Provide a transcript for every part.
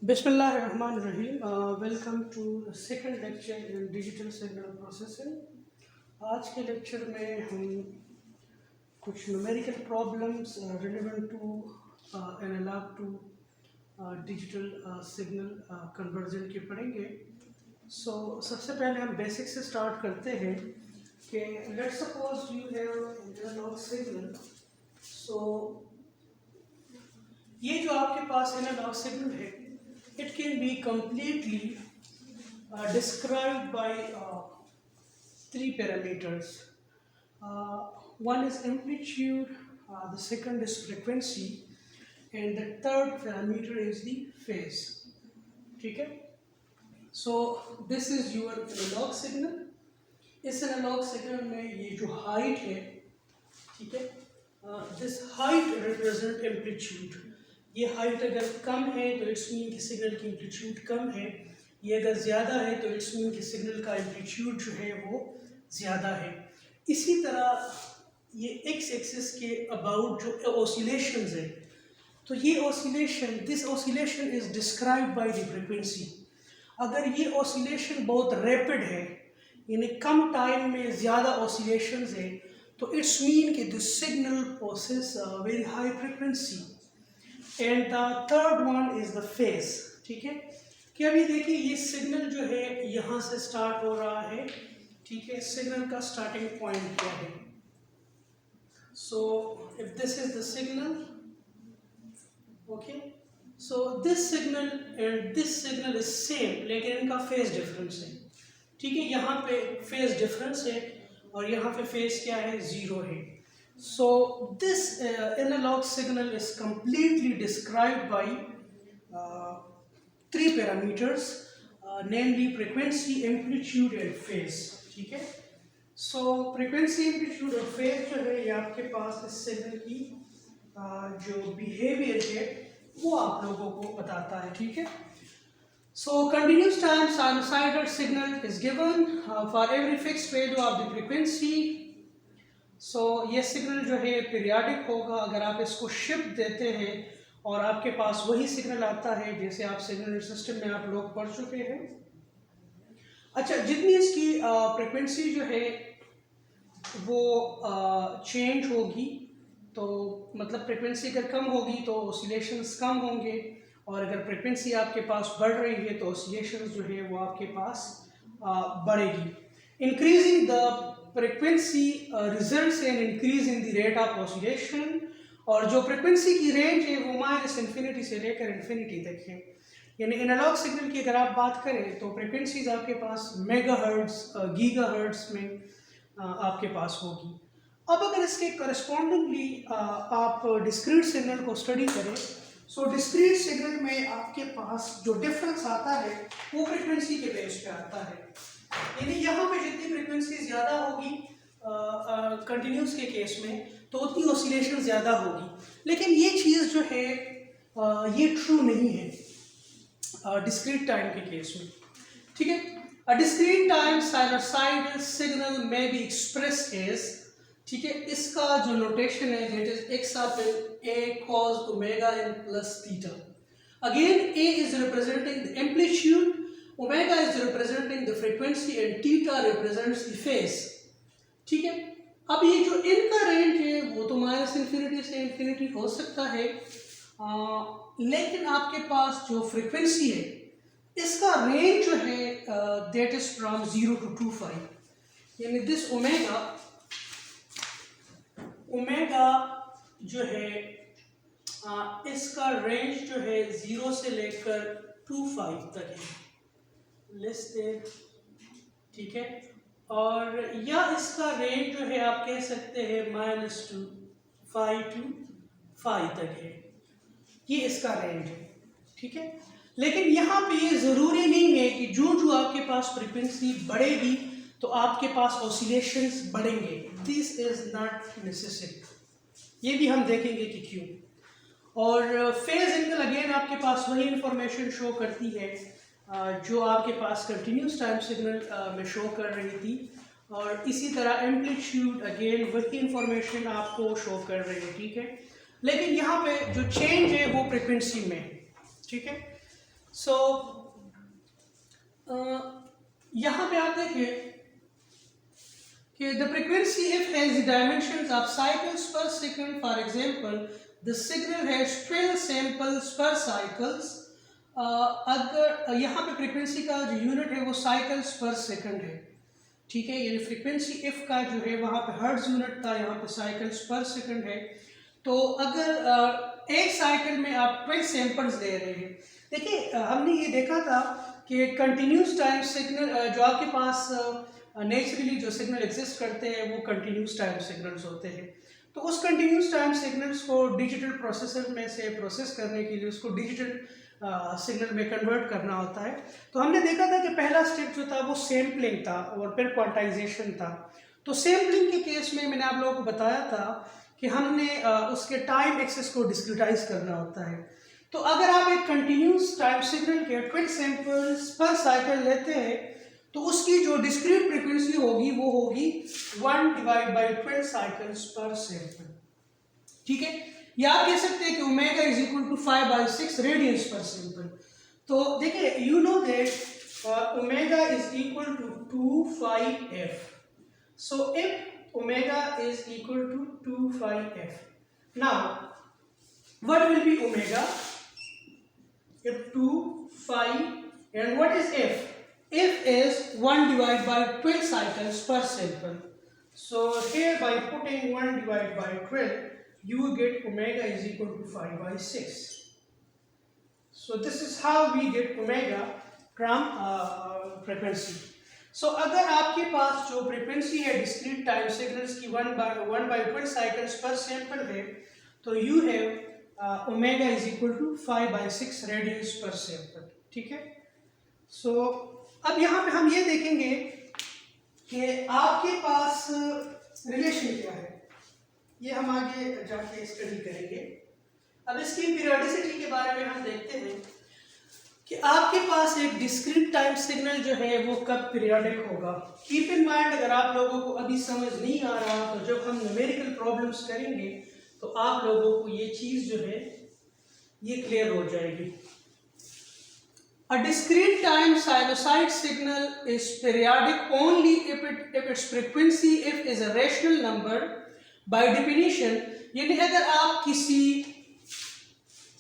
बिस्मिल्लाहिर्रहमानिर्रहीम। Welcome to second lecture in digital signal processing. आज के लेक्चर में हम कुछ numerical problems relevant to analogue to digital signal conversion के पढ़ेंगे। सबसे पहले हम बेसिक से स्टार्ट करते हैं कि let's suppose you have analogue signal. ये जो आपके पास एनालॉग सिग्नल है, it can be completely described by three parameters. One is amplitude, the second is frequency, and the third parameter is the phase. ठीक है? So this is your analog signal. इस analog signal में ये जो height है, ठीक है? This height represent amplitude. ये हाइट अगर कम है तो इट्स मीन कि सिग्नल की एम्पलीट्यूड कम है, ये अगर ज़्यादा है तो इट्स मीन कि सिग्नल का एम्पलीट्यूड जो है वो ज़्यादा है। इसी तरह ये एक्स एक्सिस के अबाउट जो ऑसिलेशंस है, तो ये oscillation, this oscillation is described by the frequency. अगर ये ऑसिलेशन बहुत रैपिड है, यानी कम टाइम में ज़्यादा ऑसिलेशंस है, तो इट्स मीन कि this signal possess very high frequency. And the third one is the phase. ठीक है, कि अभी देखिए ये सिग्नल जो है यहाँ से स्टार्ट हो रहा है, ठीक है, सिग्नल का स्टार्टिंग पॉइंट क्या है। So if this is the signal, okay, so this signal and this signal is same, लेकिन इनका फेज डिफरेंस है। ठीक है, यहाँ पे फेज डिफरेंस है और यहाँ पे फेज क्या है, ज़ीरो है। So this analog signal is completely described by three parameters, namely frequency, amplitude and phase. ठीक है, so frequency, amplitude और phase जो है ये आपके पास इस सिग्नल की जो बिहेवियर है वो आप लोगों को बताता है। ठीक है, so continuous time sinusoidal signal is given for every fixed value of the frequency. ये सिग्नल जो है पीरियाडिक होगा। अगर आप इसको शिफ्ट देते हैं और आपके पास वही सिग्नल आता है जैसे आप सिग्नल सिस्टम में आप लोग पढ़ चुके हैं। अच्छा, जितनी इसकी फ्रिक्वेंसी जो है वो चेंज होगी, तो मतलब फ्रिक्वेंसी अगर कम होगी तो ऑसिलेशंस कम होंगे, और अगर फ्रिक्वेंसी आपके पास बढ़ रही है तो ऑसिलेशंस जो है वो आपके पास बढ़ेगी। Increasing the frequency results in increase in the rate of oscillation, और जो फ्रिक्वेंसी की रेंज है वो माइनस इन्फिनिटी से लेकर इन्फिनिटी तक है। यानी एनालॉग सिग्नल की अगर आप बात करें तो फ्रिक्वेंसीज आपके पास मेगाहर्ट्ज, गीगाहर्ट्ज में आपके पास होगी। अब अगर इसके करस्पॉन्डिंगली आप डिस्क्रीट सिग्नल को स्टडी करें, सो डिस्क्रीट सिग्नल में आपके पास जो डिफरेंस आता है वो फ्रिक्वेंसी के बेस पे आता है। यानी यहाँ पे जितनी फ्रिक्वेंसी ज़्यादा होगी कंटिन्यूस के केस में, तो उतनी ऑसिलेशन ज़्यादा होगी। लेकिन ये चीज़ जो है ये ट्रू नहीं है डिस्क्रीट टाइम के केस में। ठीक है, a discrete time sinusoidal signal में बी एक्सप्रेस एज, ठीक है, इसका जो नोटेशन है that is x of a cos omega n plus theta. Again a is representing the amplitude, omega is representing the frequency and theta represents the phase। ठीक है, अब ये जो इनका रेंज है वो तो माइनस इन्फिनिटी से इन्फिनिटी हो सकता है, लेकिन आपके पास जो फ्रीक्वेंसी है इसका रेंज जो है दैट इज फ्रॉम 0 to 2π। यानी दिस ओमेगा जो है इसका रेंज जो है 0 से लेकर 2π तक है, ठीक है, और या इसका रेंज जो है आप कह सकते हैं -2π to π तक है, ये इसका रेंज है। ठीक है, लेकिन यहाँ पे ये ज़रूरी नहीं है कि जो जो आपके पास फ्रीक्वेंसी बढ़ेगी तो आपके पास ऑसिलेशंस बढ़ेंगे। दिस इज नॉट नेसेसरी, ये भी हम देखेंगे कि क्यों। और फेज एंगल अगेन आपके पास वही इंफॉर्मेशन शो करती है जो आपके पास कंटिन्यूस टाइम सिग्नल में शो कर रही थी, और इसी तरह एम्पलीट्यूड अगेन वही इंफॉर्मेशन आपको शो कर रही है। ठीक है, लेकिन यहाँ पे जो चेंज है वो फ्रिक्वेंसी में है। ठीक है, सो यहाँ पे आप देखिए कि the frequency if has the dimensions of cycles per second. For example, the signal has 12 samples per cycles. अगर यहाँ पे फ्रीक्वेंसी का जो यूनिट है वो साइकिल्स पर सेकंड है, ठीक है। यानी फ्रीक्वेंसी इफ का जो है वहाँ पे हर्ट्ज यूनिट था, यहाँ पे साइकिल्स पर सेकंड है। तो अगर एक साइकिल में आप 12 सैंपल्स दे रहे हैं, देखिए हमने ये देखा था कि कंटिन्यूस टाइम सिग्नल जो आपके पास नेचुरली जो सिग्नल एग्जिस्ट करते हैं वो कंटिन्यूस टाइम सिग्नल्स होते हैं। तो उस कंटिन्यूस टाइम सिग्नल्स को डिजिटल प्रोसेसर में से प्रोसेस करने के लिए उसको डिजिटल सिग्नल में कन्वर्ट करना होता है। तो हमने देखा था कि पहला स्टेप जो था वो सैम्पलिंग था और फिर क्वांटाइजेशन था। तो सैम्पलिंग के केस में मैंने आप लोगों को बताया था कि हमने उसके टाइम एक्सेस को डिस्क्रिटाइज करना होता है। तो अगर आप एक कंटिन्यूस टाइम सिग्नल के 12 सैंपल्स पर साइकिल लेते हैं तो उसकी जो डिस्क्रीट फ्रीक्वेंसी होगी वो होगी 1 डिवाइड बाई 12 साइकिल्स पर सैंपल, ठीक है। या आप कह सकते हैं कि omega is equal to 5/6 radians पर सैंपल। तो देखिए you know that omega is equal to 2πf। So if omega is equal to 2πf, now what will be omega if 2π and what is f? F is 1 divided by 12 cycles per sample. So here by putting 1 divided by 12 you get omega is equal to 5/6. So this is how we get omega from frequency. So अगर आपके पास जो frequency है discrete time signals की 1/12 cycles पर sample है तो you have omega is equal to 5/6 radians पर sample, ठीक है। सो अब यहाँ पे हम ये देखेंगे कि आपके पास रिलेशन क्या है, ये हम आगे जाके स्टडी करेंगे। अब इसकी पीरियोडिसिटी के बारे में हम देखते हैं कि आपके पास एक डिस्क्रीट टाइम सिग्नल जो है वो कब पीरियोडिक होगा। कीप इन माइंड, अगर आप लोगों को अभी समझ नहीं आ रहा तो जब हम न्यूमेरिकल प्रॉब्लम्स करेंगे तो आप लोगों को ये चीज़ जो है ये क्लियर हो जाएगी। A discrete time sinusoid signal is periodic only if its frequency if is a rational number. By definition, यानी अगर आप किसी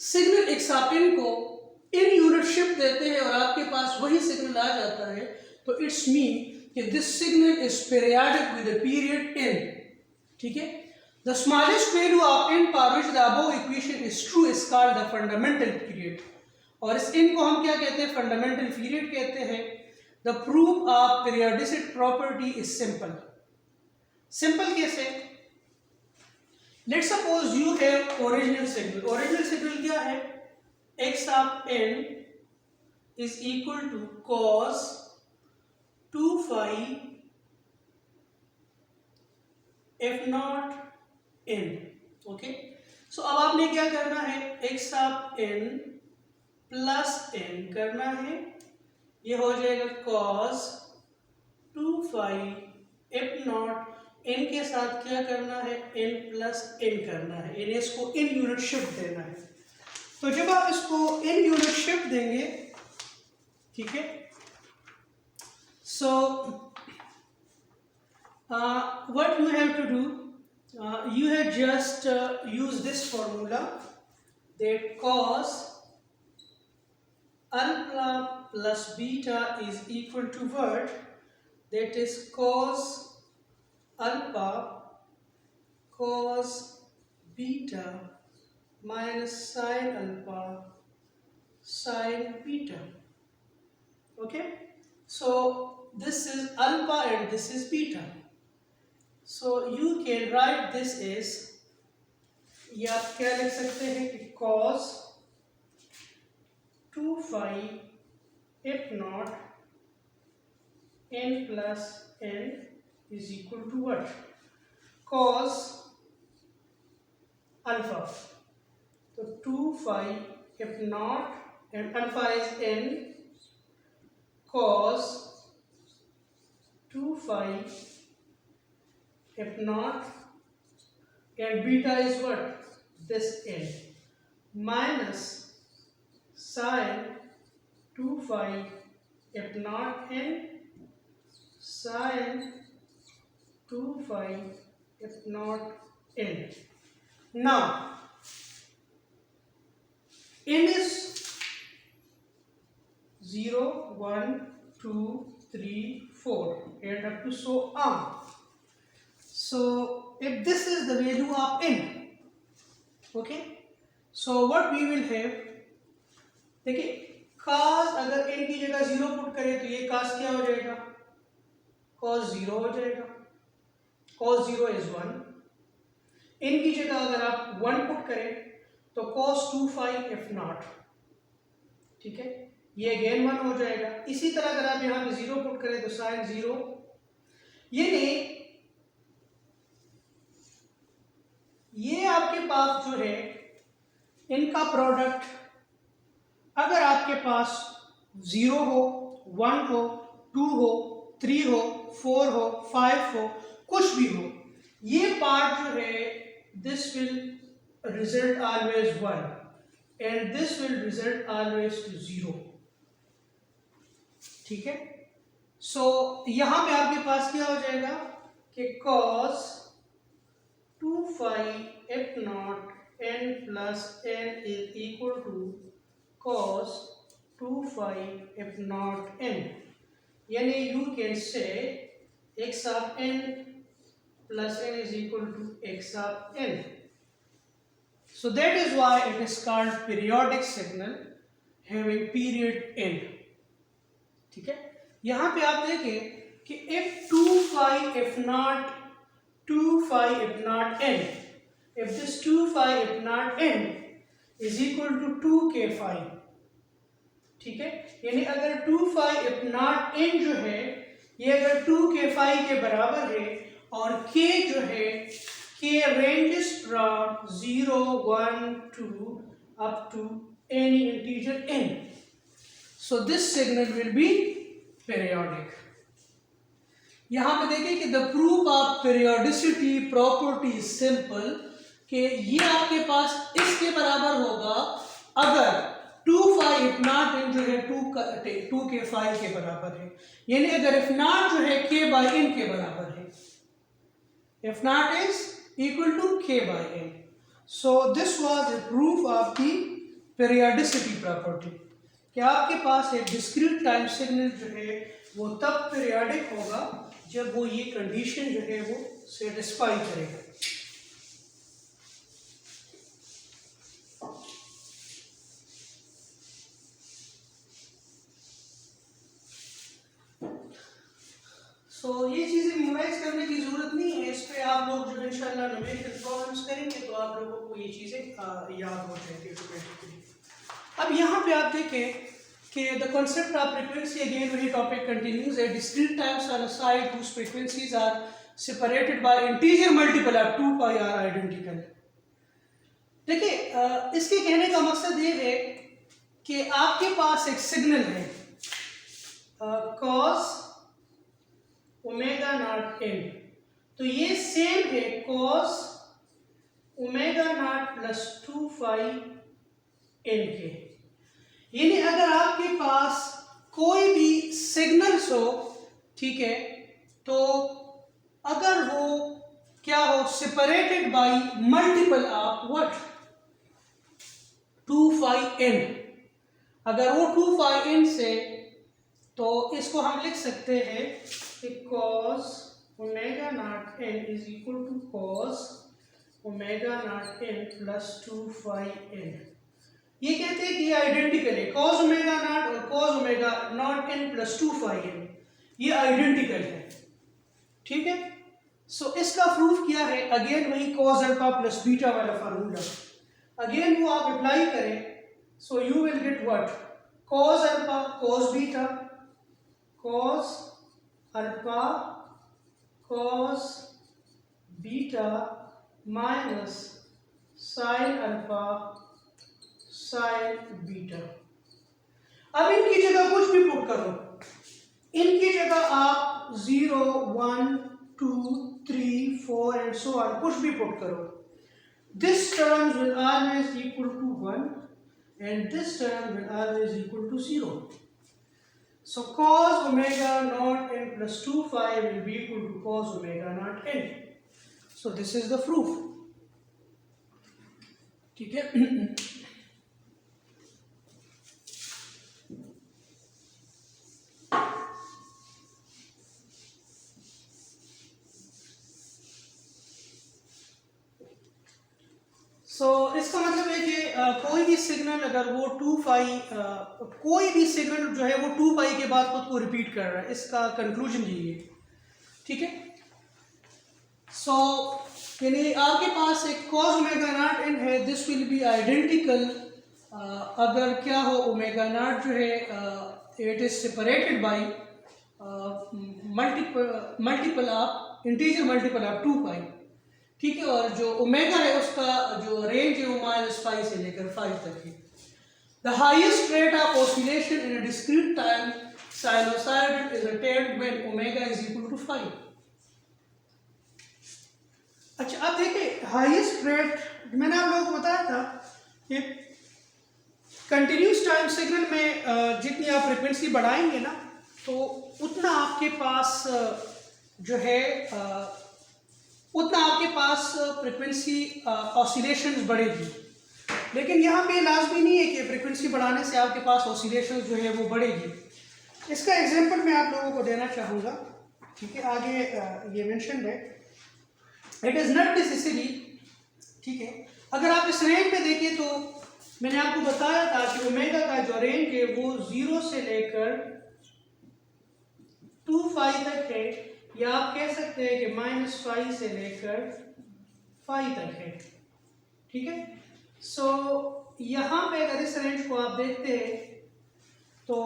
सिग्नल एक्सापिन को इन यूनिट शिफ्ट देते हैं और आपके पास वही सिग्नल आ जाता है तो इट्स मीन कि this signal is periodic with a period n, ठीक है। The smallest value of n for which the above equation is true is called the fundamental period. और इस इन को हम क्या कहते हैं? फंडामेंटल पीरियड कहते हैं। The proof of periodicity property is simple. Simple कैसे? Let's suppose you have original signal. Original signal क्या है? x of n is equal to cos 2π f naught n, okay. So अब आपने क्या करना है? x of n plus n करना है, ये हो जाएगा cos 2π f नॉट, n के साथ क्या करना है? n प्लस n करना है, यानी इसको इन यूनिट शिफ्ट देना है। तो जब आप इसको इन यूनिट शिफ्ट देंगे, ठीक है, so what you have to do, you have just used this formula that cos alpha plus beta is equal to what? That is cos alpha cos beta minus sin alpha sin beta, okay. So this is alpha and this is beta. So you can write this as, ये आप क्या लिख सकते हैं कि cos 2π f naught n plus n is equal to what? Cos alpha. तो 2π f not and alpha is n, cos 2π f naught and beta is what? This n minus sin 2 phi f naught n sin 2 phi f naught n. Now n is 0, 1, 2, 3, 4 and up to so on. So if this is the value of n, okay, so what we will have, देखिए cos अगर n की जगह 0 put करें तो ये cos क्या हो जाएगा, cos 0 हो जाएगा, cos 0 is 1. n की जगह अगर आप 1 पुट करें तो cos 2 phi f naught, ठीक है, ये अगेन 1 हो जाएगा. इसी तरह अगर आप यहाँ पे 0 पुट करें तो sin 0, ये आपके पास जो है इनका प्रोडक्ट अगर आपके पास 0 हो, 1 हो, 2 हो, 3 हो, 4 हो, 5 हो, कुछ भी हो, ये पार्ट जो है this will result always 1 and this will result always to 0. ठीक है, सो यहां पे आपके पास क्या हो जाएगा कि cos 2 phi f naught n plus n is equal to cos 2 phi f naught n. यानी you can say x of n plus n is equal to x of n. So that is why it is called periodic signal having period n. ठीक है, यहां पे आप देखें कि if 2 phi f naught 2 phi f naught n, if this 2 phi f naught n is equal to 2 k phi, ठीक है, यानी अगर 2 phi f naught n जो है ये अगर 2 k phi के बराबर है और k जो है k ranges from 0, 1, 2 up to any integer n. So this signal will be periodic. यहां पे देखिए कि the proof of periodicity property is simple, कि ये आपके पास इसके बराबर होगा अगर 2 phi f naught n जो है 2 k phi के बराबर है, यानी अगर f naught जो है k by n के बराबर है, f naught is equal to k by n. So this was a proof of the periodicity property, कि आपके पास एक डिस्क्रीट टाइम सिग्नल जो है वो तब पीरियोडिक होगा जब वो ये कंडीशन जो है वो सेटिस्फाई करेगा. सो ये चीजें मेमोराइज करने की जरूरत नहीं है, इस पे आप लोग जब इंशाल्लाह न्यूमेरिकल प्रॉब्लम्स करेंगे तो आप लोगों को ये चीजें याद हो जाएंगी ऑटोमेटिकली. अब यहाँ पे आप देखें कि the concept of frequency, again वही topic continues. A discrete times on a side whose frequencies are separated by integer multiple of 2 pi are identical. देखिए इसके कहने का मकसद ये है कि आपके पास एक सिग्नल है cos ओमेगा नॉट n, तो ये सेम है cos omega not plus 2 phi n के. यानी अगर आपके पास कोई भी सिग्नल्स हो, ठीक है, तो अगर वो क्या हो separated by multiple of what 2 phi n, अगर वो 2 phi n से, तो इसको हम लिख सकते हैं कि cos omega nought n is equal to cos omega nought n plus 2 phi n. ये कहते हैं कि ये आइडेंटिकल है, cos ओमेगा नॉट और cos omega nought n plus 2 phi n, ये आइडेंटिकल है. ठीक है, सो इसका प्रूफ क्या है, अगेन वही cos अल्फा प्लस बीटा वाला फार्मूला, अगेन वो आप अप्लाई करें, सो you will get what cos alpha cos beta cos alpha cos beta minus sin alpha sin beta. अब इनकी जगह कुछ भी पुट करो, इनकी जगह आप 0, 1, 2, 3, 4 एंड सो ऑन कुछ भी पुट करो, this terms will always equal to 1 and this term will always equal to 0. So cos omega naught n plus 2 phi will be equal to cos omega naught n. So this is the proof. ठीक है. सो इसका मतलब है कि कोई भी signal अगर वो 2 पाई कोई भी सिग्नल जो है वो 2 पाई के बाद खुद को रिपीट कर रहा है, इसका कंक्लूजन यही है. ठीक है. सो यानी आपके पास एक cos ओमेगा नॉट n है, दिस विल बी आइडेंटिकल अगर क्या हो ओमेगा नॉट जो है it is separated by multiple of integer multiple of 2 पाई. ठीक है. और जो ओमेगा है उसका जो रेंज है वो -5 से लेकर 5 तक है. The highest rate of oscillation in a discrete time sinusoid is attained when omega is equal to 5. अच्छा, अब देखिए हाईएस्ट रेट मैंने आप लोगों को बताया था कि कंटिन्यूस टाइम सिग्नल में जितनी आप फ्रिक्वेंसी बढ़ाएंगे ना तो उतना आपके पास जो है उतना आपके पास फ्रिक्वेंसी ऑसिलेशंस बढ़ेगी. लेकिन यहाँ पे लाजमी नहीं है कि फ्रिक्वेंसी बढ़ाने से आपके पास ऑसिलेशन जो है वो बढ़ेगी. इसका एग्जांपल मैं आप लोगों को देना चाहूँगा. ठीक है. आगे ये मेंशन है इट इज़ नॉट नेसेसरी. ठीक है. अगर आप इस रेंज में देखें तो मैंने आपको बताया था कि ओमेगा का जो रेंज है वो 0 से लेकर 2 पाई तक है, या आप कह सकते हैं कि -5 से लेकर 5 तक है. ठीक है. सो यहाँ पे अगर इस रेंज को आप देखते हैं तो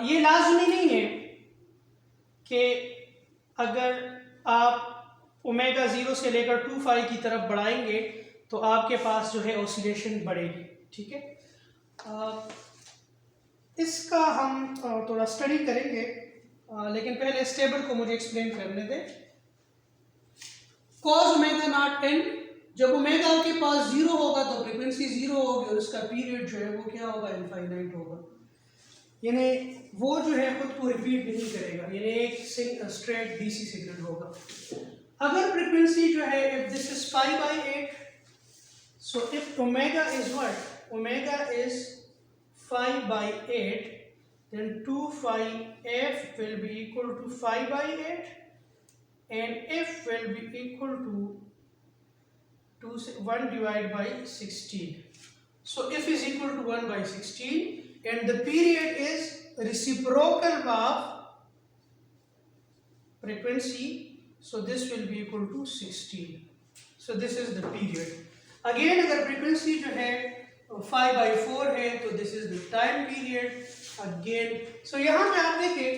ये लाजमी नहीं है कि अगर आप ओमेगा 0 से लेकर 2 पाई की तरफ बढ़ाएंगे तो आपके पास जो है ऑसिलेशन बढ़ेगी. ठीक है. इसका हम थोड़ा स्टडी करेंगे, लेकिन पहले इस टेबल को मुझे एक्सप्लेन करने दें. cos ओमेगा नॉट n, जब ओमेगा के पास 0 होगा तो फ्रीक्वेंसी 0 होगी और उसका पीरियड जो है वो क्या होगा, इनफाइनाइट होगा. यानी वो जो है खुद को रिपीट नहीं करेगा, यानी एक स्ट्रेट डीसी सिग्नल होगा. अगर फ्रीक्वेंसी जो है if this is 5/8, so if omega is what, omega is 5/8, then 2 phi f will be equal to 5/8 and f will be equal to 1 divided by 16. So f is equal to 1/16 and the period is reciprocal of frequency, so this will be equal to 16. So this is the period. Again अगर frequency जो है 5/4 है तो this is the time period. Again so यहाँ पे आप देखें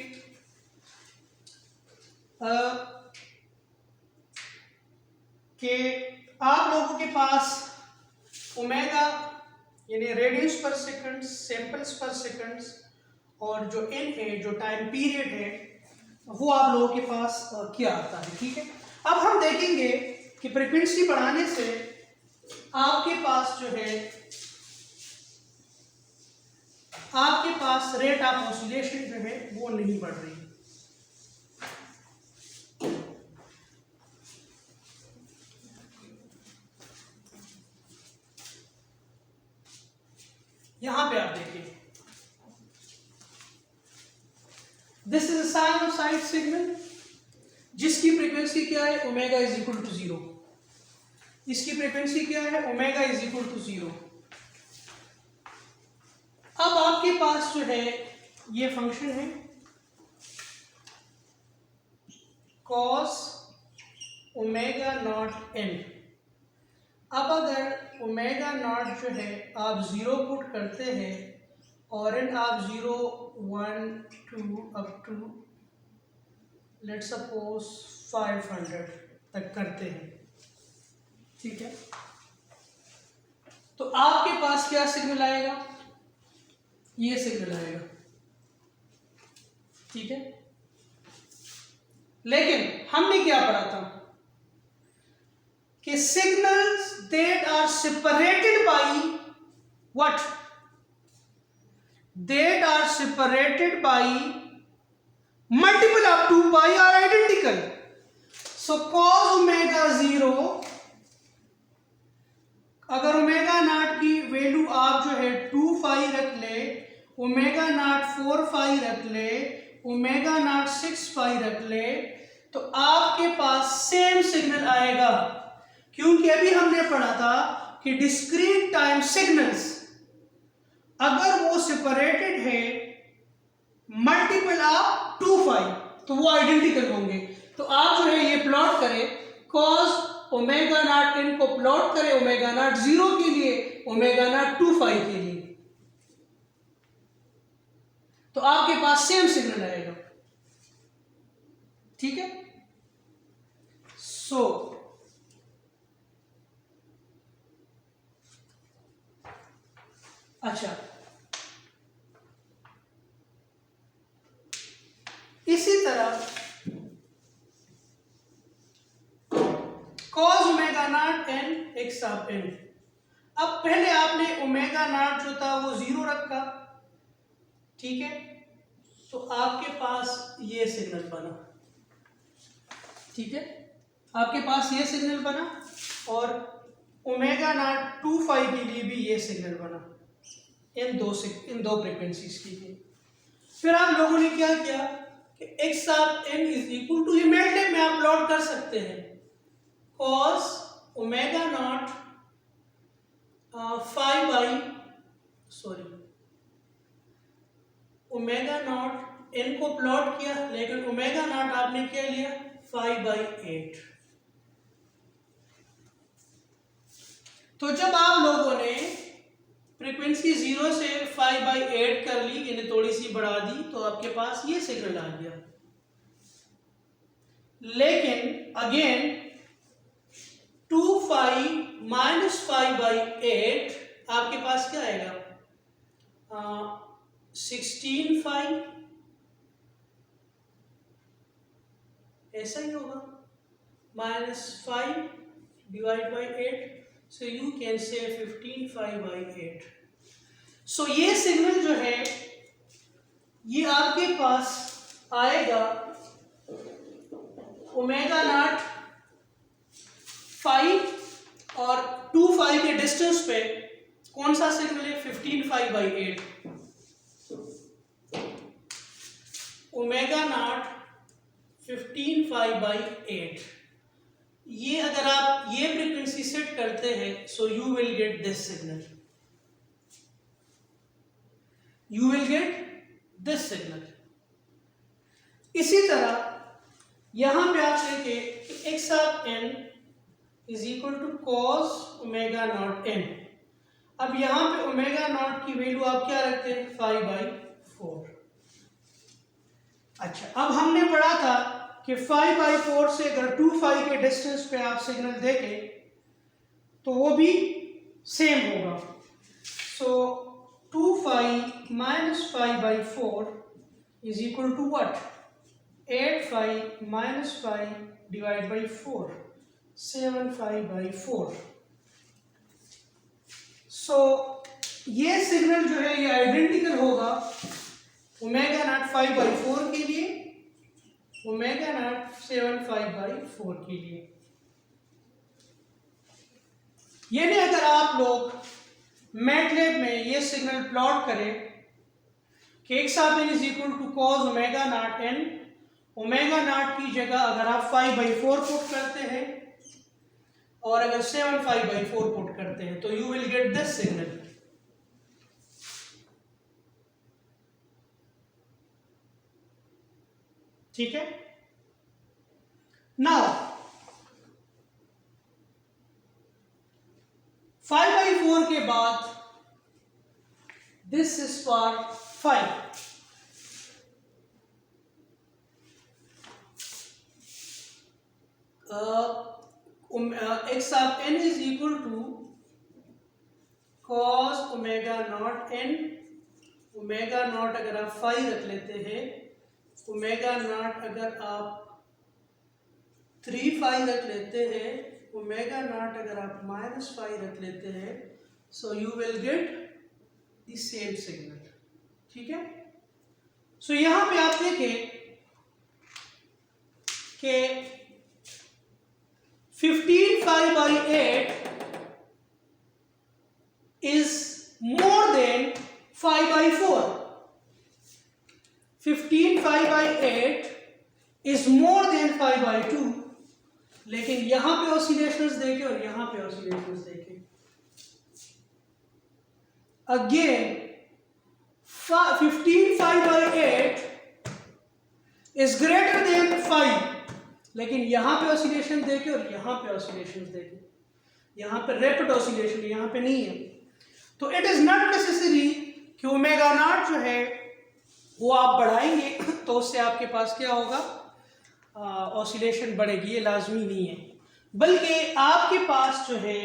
कि आप लोगों के पास ओमेगा यानी रेडियंस पर सेकंड, सैंपल्स पर सेकंड, और जो n है जो टाइम पीरियड है वो आप लोगों के पास क्या आता है. ठीक है. अब हम देखेंगे कि फ्रीक्वेंसी बढ़ाने से आपके पास जो है आपके पास रेट ऑफ ऑसिलेशन जो है वो नहीं बढ़ रही. यहां पे आप देखिए this is a sinusoid signal जिसकी फ्रीक्वेंसी क्या है, ओमेगा इज इक्वल टू 0. इसकी फ्रीक्वेंसी क्या है, ओमेगा इज इक्वल टू 0. अब आपके पास जो है ये फंक्शन है cos ओमेगा नॉट n. अब अगर ओमेगा नॉट जो है आप 0 पुट करते हैं और n आप 0, 1, 2 अप टू लेट्स सपोज 500 तक करते हैं. ठीक है. तो आपके पास क्या सिग्नल आएगा, ये सिग्नल आएगा. ठीक है. लेकिन हमने क्या पढ़ा था कि signals that are separated by what, that are separated by multiple of 2 pi are identical. So cos omega 0, अगर ओमेगा नॉट की वैल्यू आप जो है 2 पाई रख ले, ओमेगा नॉट 4 पाई रख ले, ओमेगा नॉट 6 पाई रख ले, तो आपके पास सेम सिग्नल आएगा। क्योंकि अभी हमने पढ़ा था कि डिस्क्रीट टाइम सिग्नल्स अगर वो सेपरेटेड है मल्टीपल ऑफ 2 पाई तो वो आइडेंटिकल होंगे। तो आप जो है ये प्लॉट करें, cos ओमेगा नॉट n को प्लॉट करें ओमेगा नॉट 0 के लिए, ओमेगा नॉट 2 पाई के लिए, तो आपके पास सेम सिग्नल आएगा। ठीक है। सो अच्छा, इसी तरह cos omega nought n x of n। अब पहले आपने ओमेगा नॉट जो था वो 0 रखा, ठीक है, तो आपके पास ये सिग्नल बना। ठीक है, आपके पास ये सिग्नल बना और ओमेगा नॉट 2 पाई के लिए भी ये सिग्नल बना, इन दो फ्रीक्वेंसीज के लिए। फिर आप लोगों ने क्या किया कि x of n is equal to, ये मैटलैब में आप प्लॉट कर सकते हैं, cos omega nought 5 by omega nought n को प्लॉट किया, लेकिन ओमेगा नॉट आपने क्या लिया 5/8। तो जब आप लोगों ने फ्रीक्वेंसी 0 से 5/8 कर ली, यानी थोड़ी सी बढ़ा दी, तो आपके पास ये सिग्नल आ गया। लेकिन अगेन 2 पाई माइनस 5/8 आपके पास क्या आएगा, 16 पाई, ऐसा ही होगा, -5 divide by 8, so you can say 15 5/8। सो ये सिग्नल जो है ये आपके पास आएगा ओमेगा नॉट 5 और 2 5 के डिस्टेंस पे कौन सा सिग्नल है, 15 5/8। Omega naught 15 5/8। ये अगर आप ये फ्रीक्वेंसी सेट करते हैं, so you will get this signal, you will get this signal. इसी तरह यहां पे आप देखें कि x of n is equal to cos omega nought n। अब यहां पे ओमेगा नॉट की वैल्यू आप क्या रखते हैं, 5/4। अच्छा, अब हमने पढ़ा था कि 5/4 से अगर 2 5 के डिस्टेंस पे आप सिग्नल देखें तो वो भी सेम होगा। So 2 5 minus 5/4 is equal to what, 8 5 minus 5 divide by 4, 7 5/4। So ये सिग्नल जो है ये आइडेंटिकल होगा ओमेगा नॉट 5/4 के लिए, ओमेगा नॉट 7 5/4 के लिए। यानी अगर आप लोग मैटलैब में ये सिग्नल प्लॉट करें कि x of n is equal to cos omega nought n, omega nought की जगह अगर आप 5/4 पुट करते हैं और अगर 7 5/4 पुट करते हैं, तो you will get this signal. ठीक है। नाउ 5/4 के बाद this is for 5। x of n is equal to cos omega nought n, omega nought अगर आप 5 रख लेते हैं, ओमेगा नॉट अगर आप 3 5 रख लेते हैं, ओमेगा नॉट अगर आप -5 रख लेते हैं, so you will get the same signal. ठीक है, सो यहां पे आप देखें कि 15 5/8 is more than 5/4. 15 5/8 is more than 5/2, लेकिन यहां पे ऑसिलेशंस देखें और यहां पे ऑसिलेशंस देखें, अगेन 15 5/8 is greater than 5, लेकिन यहां पे ऑसिलेशन देखें और यहां पे ऑसिलेशंस देखें, यहां पे रैपिड ऑसिलेशन यहां पे नहीं है। तो इट इज नॉट नेसेसरी कि ओमेगा नॉट जो है वो आप बढ़ाएंगे तो उससे आपके पास क्या होगा, ऑसिलेशन बढ़ेगी, ये लाजमी नहीं है, बल्कि आपके पास जो है,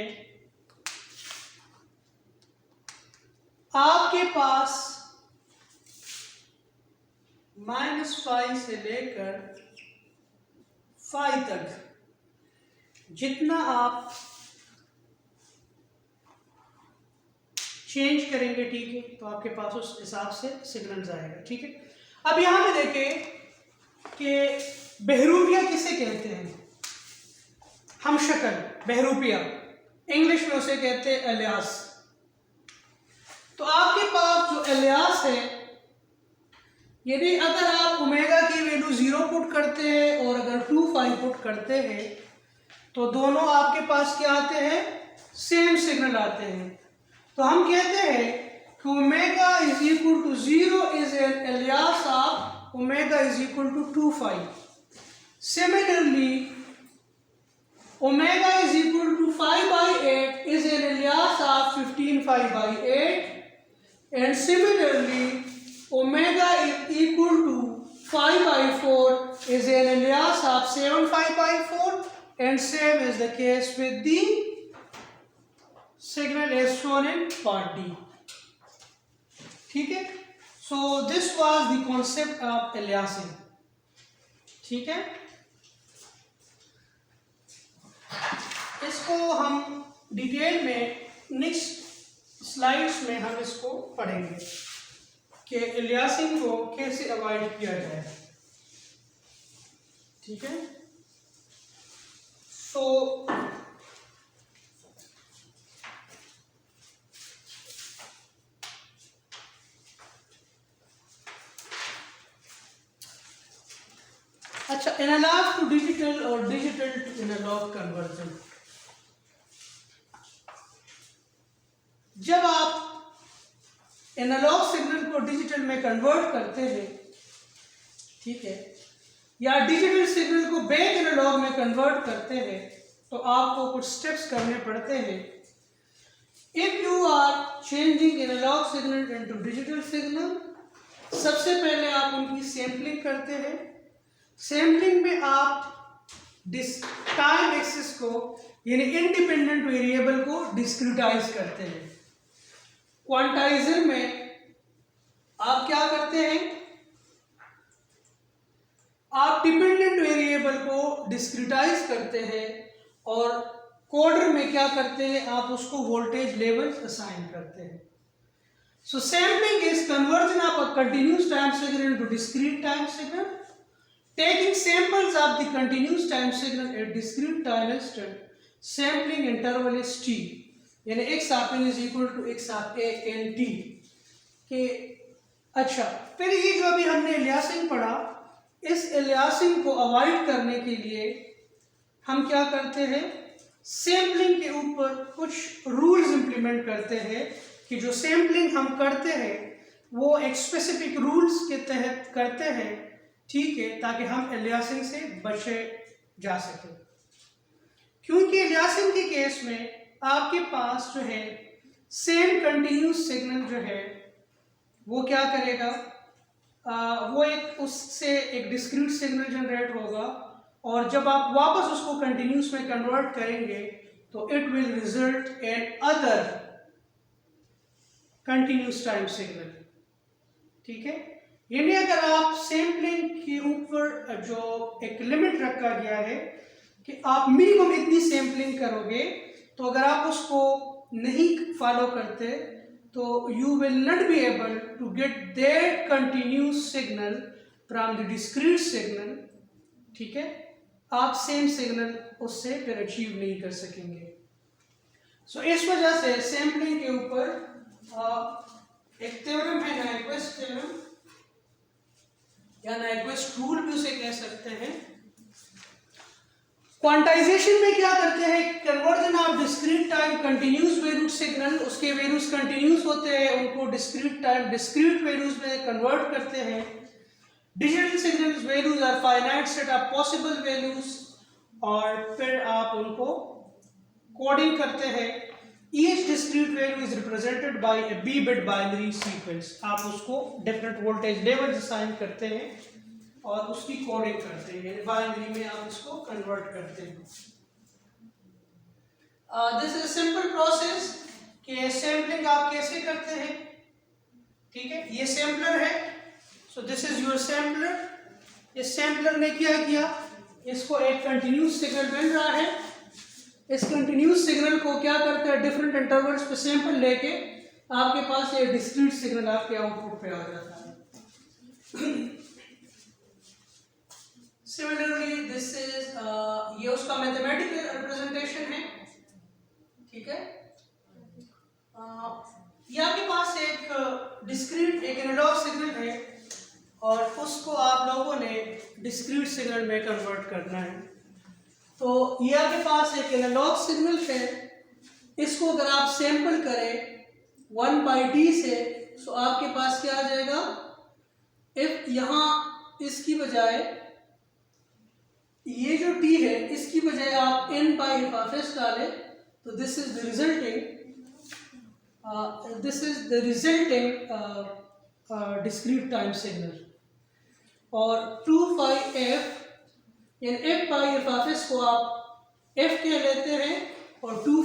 आपके पास -5 से लेकर 5 तक जितना आप चेंज करेंगे, ठीक है, तो आपके पास उस हिसाब से सिग्नल्स आएगा। ठीक है, अब यहां पे देखें कि बहरूपिया किसे कहते हैं, हम शक्ल बहरूपिया, इंग्लिश में उसे कहते हैं एलियास। तो आपके पास जो एलियास है, यदि अगर आप ओमेगा की वैल्यू 0 पुट करते हैं और अगर 2 5 पुट करते हैं, तो दोनों आपके पास क्या आते हैं, सेम सिग्नल आते हैं। तो हम कहते हैं कि omega is equal to 0 is an alias of omega is equal to 2 5। Similarly omega is equal to 5/8 is an alias of 15 5/8, and similarly omega is equal to 5/4 is an alias of 7 5/4, and same is the case with the signal as shown in part D. ठीक है, so this was the concept of aliasing. ठीक है, इसको हम detail में next slides में हम इसको पढ़ेंगे कि एलियासिंग को कैसे अवॉइड किया जाए। ठीक है, तो अच्छा, एनालॉग टू डिजिटल और डिजिटल टू एनालॉग कन्वर्जन। जब आप एनालॉग सिग्नल को डिजिटल में कन्वर्ट करते हैं, ठीक है, या डिजिटल सिग्नल को बैक एनालॉग में कन्वर्ट करते हैं, तो आपको कुछ स्टेप्स करने पड़ते हैं। If you are changing analogue signal into digital signal, सबसे पहले आप उनकी सैंपलिंग करते हैं। सैंपलिंग में आप टाइम एक्सिस को यानी इंडिपेंडेंट वेरिएबल को डिस्क्रिटाइज करते हैं। क्वांटाइजर में आप क्या करते हैं, आप डिपेंडेंट वेरिएबल को डिस्क्रिटाइज करते हैं, और कोडर में क्या करते हैं, आप उसको वोल्टेज लेवल असाइन करते हैं। So sampling is conversion of a continuous time signal into discrete time signal, taking samples of the continuous time signal at discrete time instant. Sampling interval is t, यानी x of n is equal to x of a n t के। अच्छा, फिर ये जो अभी हमने aliasing पढ़ा, इस एलियासिंग को अवॉइड करने के लिए हम क्या करते हैं, सैम्पलिंग के ऊपर कुछ रूल्स इंप्लीमेंट करते हैं कि जो सैम्पलिंग हम करते हैं वो एक स्पेसिफिक रूल्स के तहत करते हैं, ठीक है, ताकि हम एलियासिंग से बचे जा सके। क्योंकि एलियासिंग के केस में आपके पास जो है सेम कंटिन्यूस सिग्नल जो है वो क्या करेगा, वो एक उससे एक डिस्क्रीट सिग्नल जनरेट होगा, और जब आप वापस उसको कंटिन्यूस में कन्वर्ट करेंगे तो it will result in other continuous time signal. ठीक है, यानी अगर आप सैम्पलिंग के ऊपर जो एक लिमिट रखा गया है कि आप मिनिमम इतनी सैम्पलिंग करोगे, तो अगर आप उसको नहीं फॉलो करते तो you will not be able to get that continuous signal from the discrete signal, ठीक है। आप सेम सिग्नल उससे फिर अचीव नहीं कर सकेंगे। सो इस वजह से सैम्पलिंग के ऊपर एक थ्योरम है नाइक्वेस्ट थ्योरम, या नाइक्वेस्ट रूल भी उसे कह सकते हैं। क्वांटाइजेशन में क्या करते हैं, conversion of discrete time continuous valued signal, उसके वैल्यूज कंटिन्यूस होते हैं, उनको डिस्क्रीट टाइम डिस्क्रीट वैल्यूज में कन्वर्ट करते हैं। Digital signals values are finite set of possible values, और फिर आप उनको कोडिंग करते हैं। Each discrete value is represented by a b bit binary sequence, आप उसको डिफरेंट वोल्टेज लेवल असाइन करते हैं और उसकी कोडिंग करते हैं, बाइनरी में आप इसको कन्वर्ट करते हैं। दिस इज सिंपल प्रोसेस कि सैम्पलिंग आप कैसे करते हैं, ठीक है। ये सैम्पलर है, so this is your sampler. इस सैम्पलर ने क्या किया, इसको एक कंटिन्यूस सिग्नल मिल रहा है, इस कंटिन्यूस सिग्नल को क्या करते हैं, डिफरेंट इंटरवल्स पे सैंपल लेके आपके पास ये डिस्क्रीट सिग्नल आपके आउटपुट पे आ जाता है। सिमिलरली दिस इज ये उसका मैथमेटिकल रिप्रेजेंटेशन है, ठीक है। ये आपके पास एक डिस्क्रीट एक एनालॉग सिग्नल है और उसको आप लोगों ने डिस्क्रीट सिग्नल में कन्वर्ट करना है। तो ये आपके पास एक एनालॉग सिग्नल है, इसको अगर आप सैंपल करें 1/t से, तो आपके पास क्या आ जाएगा, इफ यहाँ इसकी बजाय ये जो t है इसकी बजाय आप n/f डालें, तो this is the resulting discrete time signal. और 2πf यानी f/f को आप f के लेते हैं और 2